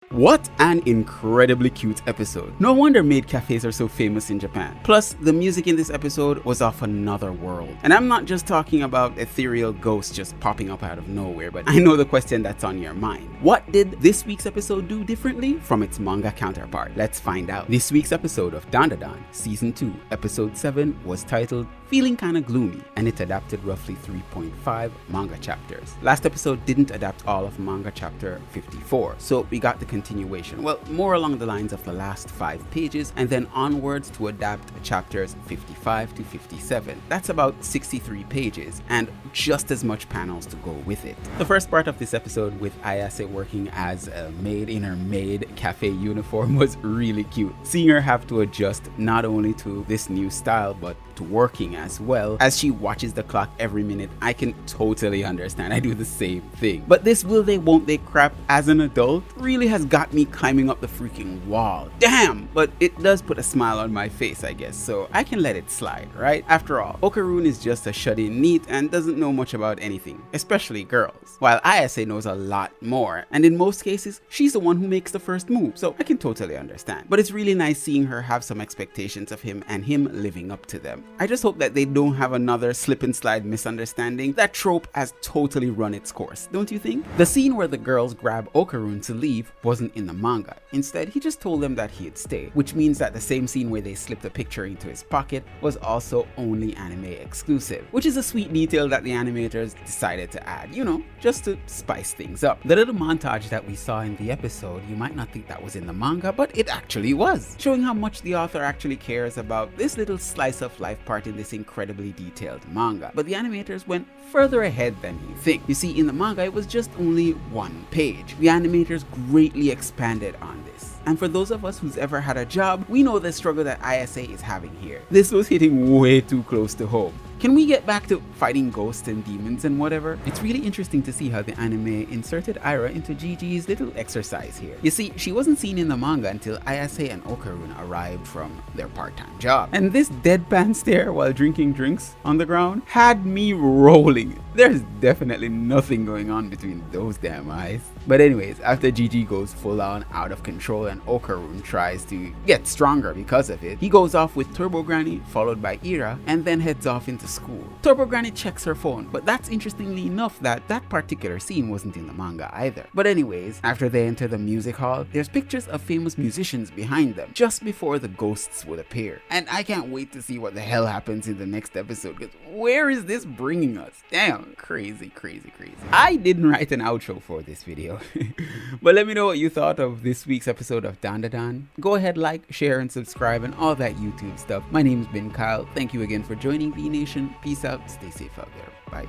What an incredibly cute episode. No wonder maid cafes are so famous in Japan. Plus, the music in this episode was off another world. And I'm not just talking about ethereal ghosts just popping up out of nowhere, but I know the question that's on your mind. What did this week's episode do differently from its manga counterpart? Let's find out. This week's episode of Dandadan, Season 2, Episode 7 was titled Feeling Kinda Gloomy, and it adapted roughly 3.5 manga chapters. Last episode didn't adapt all of manga chapter 54, so we got the continuation, well, more along the lines of the last 5 pages, and then onwards to adapt chapters 55 to 57. That's about 63 pages, and just as much panels to go with it. The first part of this episode with Ayase working as a maid in her maid cafe uniform was really cute. Seeing her have to adjust not only to this new style, but to working as well. As she watches the clock every minute, I can totally understand. I do the same thing. But this will they won't they crap as an adult really has got me climbing up the freaking wall. Damn! But it does put a smile on my face, I guess, so I can let it slide, right? After all, Okarun is just a shut-in neat and doesn't know much about anything, especially girls, while Ayase knows a lot more, and in most cases, she's the one who makes the first move, so I can totally understand. But it's really nice seeing her have some expectations of him and him living up to them. I just hope that they don't have another slip and slide misunderstanding. That trope has totally run its course, don't you think? The scene where the girls grab Okarun to leave wasn't in the manga. Instead, he just told them that he'd stay, which means that the same scene where they slipped a picture into his pocket was also only anime exclusive, which is a sweet detail that the animators decided to add, you know, just to spice things up. The little montage that we saw in the episode, you might not think that was in the manga, but it actually was, showing how much the author actually cares about this little slice of life part in this incredibly detailed manga. But the animators went further ahead than you think. You see, in the manga it was just only 1 page. The animators greatly expanded on this. And for those of us who's ever had a job, we know the struggle that Ayase is having here. This was hitting way too close to home. Can we get back to fighting ghosts and demons and whatever? It's really interesting to see how the anime inserted Ira into Gigi's little exercise here. You see, she wasn't seen in the manga until Ayase and Okarun arrived from their part-time job. And this deadpan stare while drinking drinks on the ground had me rolling. There's definitely nothing going on between those damn eyes. But anyways, after Gigi goes full on out of control and Okarun tries to get stronger because of it, he goes off with Turbo Granny followed by Ira and then heads off into school. Turbo Granny checks her phone, but that's interestingly enough that particular scene wasn't in the manga either. But anyways, after they enter the music hall, there's pictures of famous musicians behind them just before the ghosts would appear. And I can't wait to see what the hell happens in the next episode, because where is this bringing us? Damn, crazy. I didn't write an outro for this video, but let me know what you thought of this week's episode of Dandadan. Go ahead, like, share, and subscribe, and all that YouTube stuff. My name's been Kyle. Thank you again for joining V Nation. Peace out. Stay safe out there. Bye.